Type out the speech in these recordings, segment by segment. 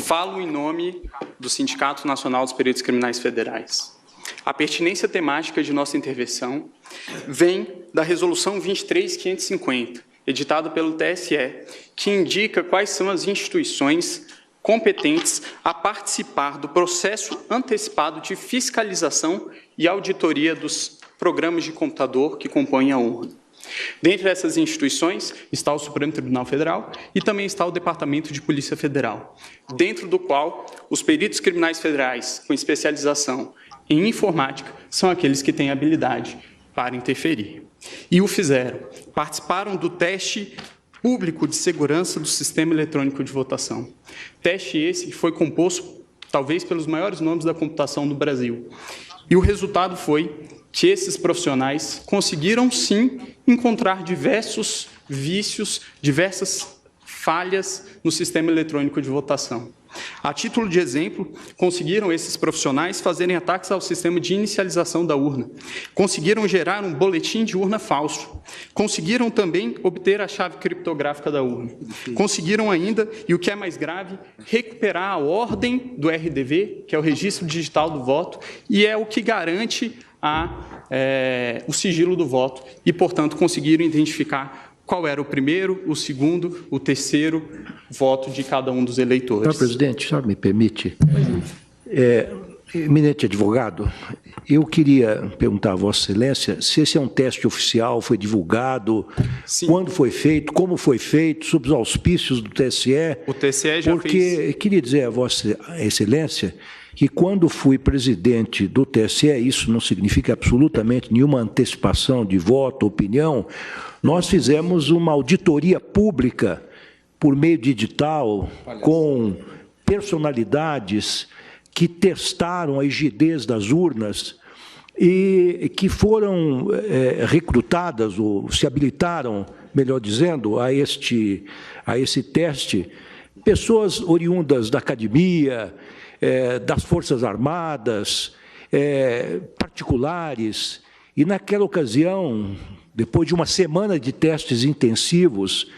Falo em nome do Sindicato Nacional dos Peritos Criminais Federais. A pertinência temática de nossa intervenção vem da Resolução 23.550, editada pelo TSE, que indica quais são as instituições competentes a participar do processo antecipado de fiscalização e auditoria dos programas de computador que compõem a urna. Dentre essas instituições está o Supremo Tribunal Federal e também está o Departamento de Polícia Federal, dentro do qual os peritos criminais federais com especialização em informática são aqueles que têm habilidade para interferir. E o fizeram. Participaram do teste público de segurança do sistema eletrônico de votação. Teste esse que foi composto, talvez, pelos maiores nomes da computação do Brasil. E o resultado foi que esses profissionais conseguiram, sim, encontrar diversos vícios, diversas falhas no sistema eletrônico de votação. A título de exemplo, conseguiram esses profissionais fazerem ataques ao sistema de inicialização da urna, conseguiram gerar um boletim de urna falso, conseguiram também obter a chave criptográfica da urna, conseguiram ainda, e o que é mais grave, recuperar a ordem do RDV, que é o Registro Digital do Voto, e é o que garante o sigilo do voto, e, portanto, conseguiram identificar qual era o primeiro, o segundo, o terceiro voto de cada um dos eleitores. Senhor presidente, o senhor me permite? Eminente advogado, eu queria perguntar a Vossa Excelência se esse é um teste oficial, foi divulgado, sim, quando foi feito, como foi feito, sob os auspícios do TSE. O TSE já fez. Porque queria dizer a Vossa Excelência que quando fui presidente do TSE, isso não significa absolutamente nenhuma antecipação de voto, opinião, nós fizemos uma auditoria pública por meio de edital, com personalidades que testaram a rigidez das urnas e que foram recrutadas, ou se habilitaram, melhor dizendo, a esse teste, pessoas oriundas da academia, das Forças Armadas, particulares, e naquela ocasião, depois de uma semana de testes intensivos,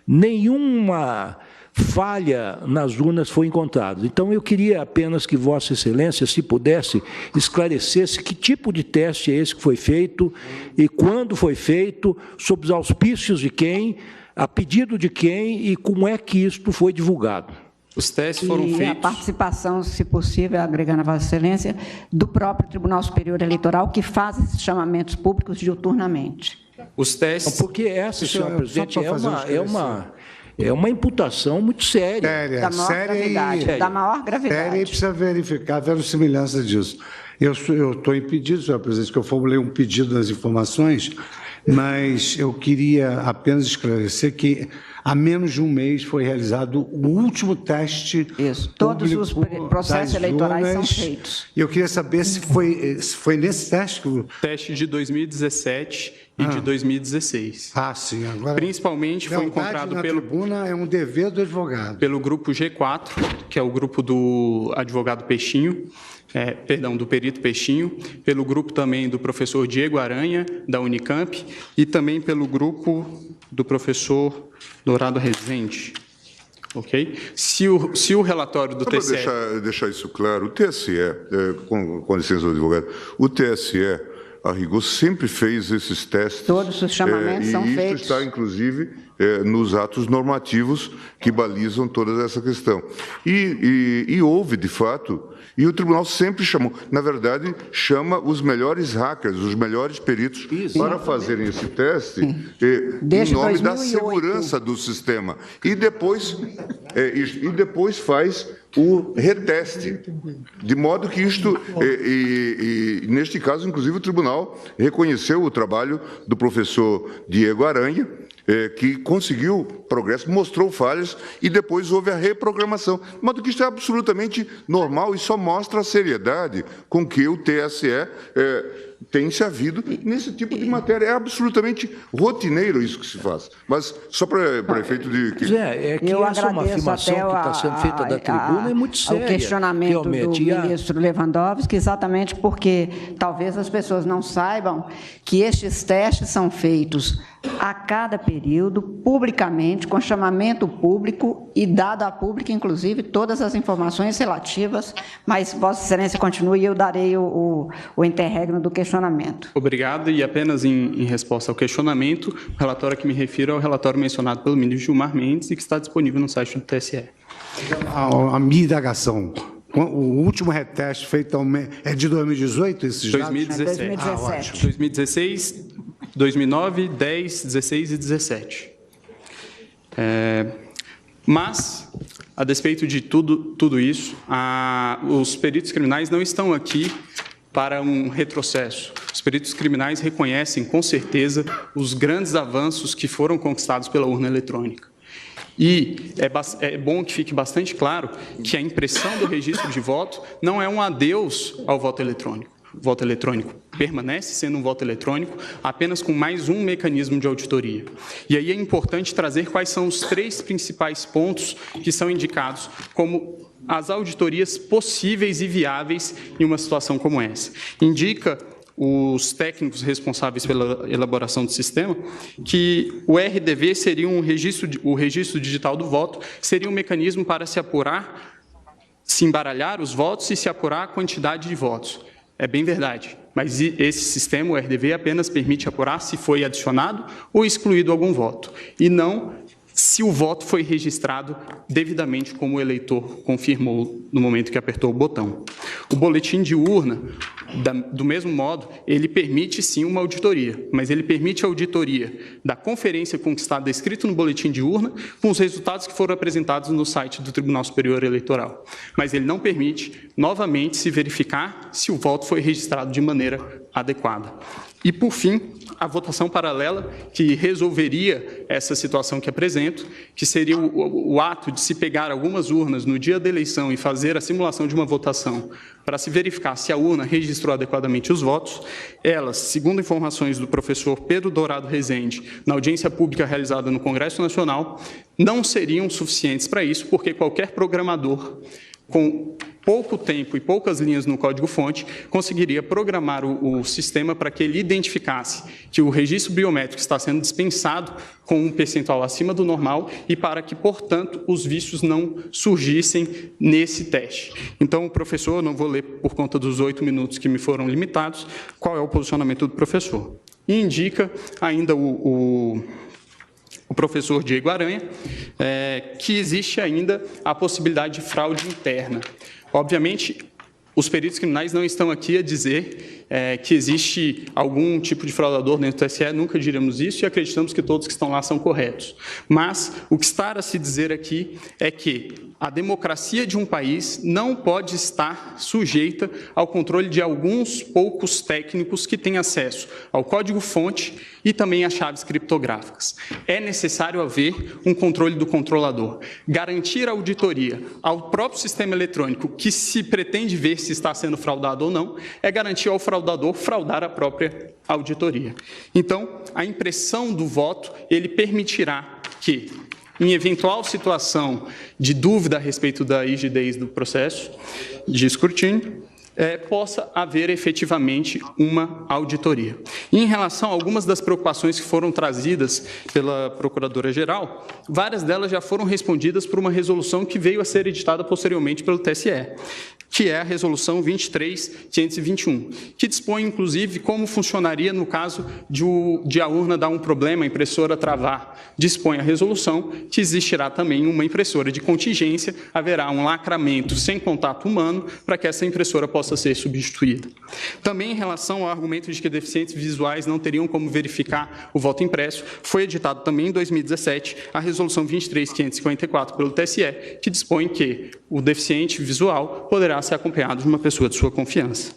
nenhuma falha nas urnas foi encontrada. Então, eu queria apenas que Vossa Excelência, se pudesse, esclarecesse que tipo de teste é esse que foi feito e quando foi feito, sob os auspícios de quem, a pedido de quem e como é que isto foi divulgado. Os testes foram feitos... a participação, se possível, agregando a Vossa Excelência, do próprio Tribunal Superior Eleitoral, que faz esses chamamentos públicos diuturnamente. Os testes... Porque essa, senhor presidente, é uma imputação muito séria. Da maior gravidade. Da maior gravidade. Séria, e precisa verificar a verossimilhança disso. Eu estou impedido, senhor presidente, que eu formulei um pedido nas informações, mas eu queria apenas esclarecer que há menos de um mês foi realizado o último teste. Isso, todos os processos eleitorais são feitos. E eu queria saber se foi nesse teste que o... Teste de 2017 e de 2016. Sim. Agora, principalmente foi encontrado pelo... tribuna é um dever do advogado. Pelo grupo G4, que é o grupo do advogado Peixinho, do perito Peixinho, pelo grupo também do professor Diego Aranha, da Unicamp, e também pelo grupo do professor Dourado Rezende. Ok? Se o relatório do TSE... Para deixar isso claro, o TSE, com licença do advogado, o TSE, a rigor, sempre fez esses testes. Todos os chamamentos são feitos. E isso está, inclusive, nos atos normativos que balizam toda essa questão. E houve, de fato, e o tribunal sempre chamou, na verdade, chama os melhores hackers, os melhores peritos, para fazerem esse teste em nome da segurança do sistema. E depois faz o reteste, de modo que isto, neste caso, inclusive, o tribunal reconheceu o trabalho do professor Diego Aranha, que conseguiu progresso, mostrou falhas e depois houve a reprogramação. De modo que isto é absolutamente normal e só mostra a seriedade com que o TSE tem-se havido nesse tipo de matéria. É absolutamente rotineiro isso que se faz. Mas só para efeito de... É que essa é uma afirmação que está sendo feita da tribuna, é muito séria. O questionamento do ministro Lewandowski, exatamente porque talvez as pessoas não saibam que estes testes são feitos a cada período, publicamente, com chamamento público e dado a público, inclusive, todas as informações relativas, mas Vossa Excelência continue e eu darei o interregno do questionamento. Obrigado, e apenas em resposta ao questionamento, o relatório a que me refiro é o relatório mencionado pelo ministro Gilmar Mendes e que está disponível no site do TSE. A minha indagação, o último reteste feito é de 2018, esses dados? 2017. 2017. 2016, 2009, 10, 16 e 17. Mas, a despeito de tudo isso, os peritos criminais não estão aqui para um retrocesso. Os peritos criminais reconhecem, com certeza, os grandes avanços que foram conquistados pela urna eletrônica. E é bom que fique bastante claro que a impressão do registro de voto não é um adeus ao voto eletrônico. O voto eletrônico permanece sendo um voto eletrônico, apenas com mais um mecanismo de auditoria. E aí é importante trazer quais são os 3 principais pontos que são indicados como as auditorias possíveis e viáveis em uma situação como essa. Indica os técnicos responsáveis pela elaboração do sistema, que o RDV seria o registro digital do voto, seria um mecanismo para se apurar, se embaralhar os votos e se apurar a quantidade de votos. É bem verdade, mas esse sistema, o RDV, apenas permite apurar se foi adicionado ou excluído algum voto, e não se o voto foi registrado devidamente como o eleitor confirmou no momento que apertou o botão. O boletim de urna, do mesmo modo, ele permite sim uma auditoria, mas ele permite a auditoria da conferência conquistada escrito no boletim de urna com os resultados que foram apresentados no site do Tribunal Superior Eleitoral. Mas ele não permite, novamente, se verificar se o voto foi registrado de maneira adequada. E, por fim, a votação paralela, que resolveria essa situação que apresento, que seria o ato de se pegar algumas urnas no dia da eleição e fazer a simulação de uma votação para se verificar se a urna registrou adequadamente os votos. Elas, segundo informações do professor Pedro Dourado Rezende, na audiência pública realizada no Congresso Nacional, não seriam suficientes para isso, porque qualquer programador com pouco tempo e poucas linhas no código-fonte, conseguiria programar o sistema para que ele identificasse que o registro biométrico está sendo dispensado com um percentual acima do normal e para que, portanto, os vícios não surgissem nesse teste. Então, o professor, não vou ler por conta dos 8 minutos que me foram limitados, qual é o posicionamento do professor. E indica ainda o professor Diego Aranha, que existe ainda a possibilidade de fraude interna. Obviamente, os peritos criminais não estão aqui a dizer que existe algum tipo de fraudador dentro do TSE, nunca diremos isso e acreditamos que todos que estão lá são corretos. Mas o que está a se dizer aqui é que a democracia de um país não pode estar sujeita ao controle de alguns poucos técnicos que têm acesso ao código-fonte e também às chaves criptográficas. É necessário haver um controle do controlador. Garantir a auditoria ao próprio sistema eletrônico que se pretende ver se está sendo fraudado ou não, é garantir ao fraudador fraudar a própria auditoria. Então, a impressão do voto, ele permitirá que, em eventual situação de dúvida a respeito da rigidez do processo de escrutínio, possa haver efetivamente uma auditoria. E em relação a algumas das preocupações que foram trazidas pela Procuradora-Geral, várias delas já foram respondidas por uma resolução que veio a ser editada posteriormente pelo TSE, que é a Resolução 23.521, que dispõe, inclusive, como funcionaria no caso de a urna dar um problema, a impressora travar. Dispõe a resolução que existirá também uma impressora de contingência, haverá um lacramento sem contato humano para que essa impressora possa ser substituída. Também em relação ao argumento de que deficientes visuais não teriam como verificar o voto impresso, foi editado também em 2017 a Resolução 23.554 pelo TSE, que dispõe que o deficiente visual poderá ser acompanhado de uma pessoa de sua confiança.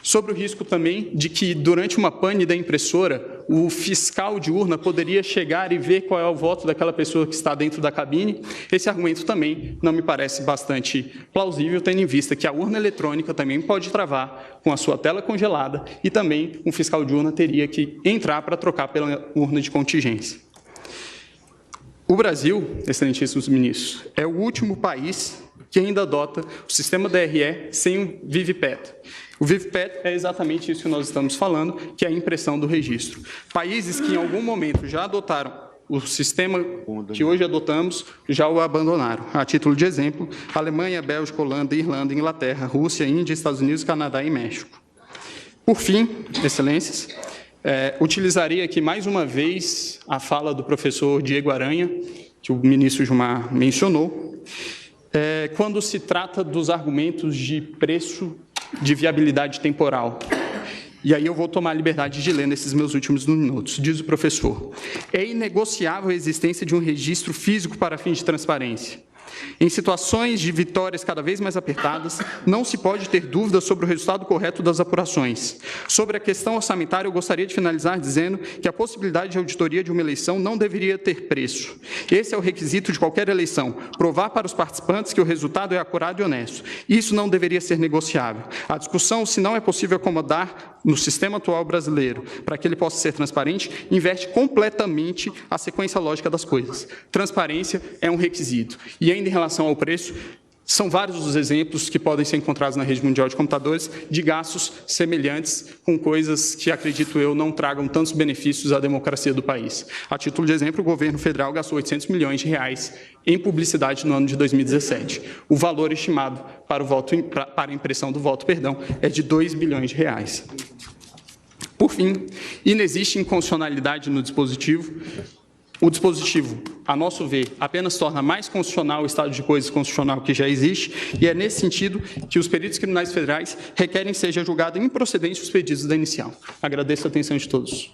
Sobre o risco também de que, durante uma pane da impressora, o fiscal de urna poderia chegar e ver qual é o voto daquela pessoa que está dentro da cabine. Esse argumento também não me parece bastante plausível, tendo em vista que a urna eletrônica também pode travar com a sua tela congelada e também um fiscal de urna teria que entrar para trocar pela urna de contingência. O Brasil, excelentíssimos ministros, é o último país que ainda adota o sistema DRE sem o VIVPET. O VIVPET é exatamente isso que nós estamos falando, que é a impressão do registro. Países que em algum momento já adotaram o sistema que hoje adotamos, já o abandonaram. A título de exemplo, Alemanha, Bélgica, Holanda, Irlanda, Inglaterra, Rússia, Índia, Estados Unidos, Canadá e México. Por fim, excelências, utilizaria aqui mais uma vez a fala do professor Diego Aranha, que o ministro Gilmar mencionou, quando se trata dos argumentos de preço de viabilidade temporal. E aí eu vou tomar a liberdade de ler nesses meus últimos minutos. Diz o professor: é inegociável a existência de um registro físico para fins de transparência. Em situações de vitórias cada vez mais apertadas, não se pode ter dúvida sobre o resultado correto das apurações. Sobre a questão orçamentária, eu gostaria de finalizar dizendo que a possibilidade de auditoria de uma eleição não deveria ter preço. Esse é o requisito de qualquer eleição, provar para os participantes que o resultado é acurado e honesto. Isso não deveria ser negociável. A discussão, se não é possível acomodar no sistema atual brasileiro, para que ele possa ser transparente, inverte completamente a sequência lógica das coisas. Transparência é um requisito. E ainda em relação ao preço, são vários os exemplos que podem ser encontrados na rede mundial de computadores de gastos semelhantes com coisas que, acredito eu, não tragam tantos benefícios à democracia do país. A título de exemplo, o governo federal gastou 800 milhões de reais em publicidade no ano de 2017. O valor estimado para a impressão do voto, é de 2 bilhões de reais. Por fim, inexiste inconstitucionalidade no dispositivo. O dispositivo, a nosso ver, apenas torna mais constitucional o estado de coisas constitucional que já existe, e é nesse sentido que os peritos criminais federais requerem seja julgado improcedente os pedidos da inicial. Agradeço a atenção de todos.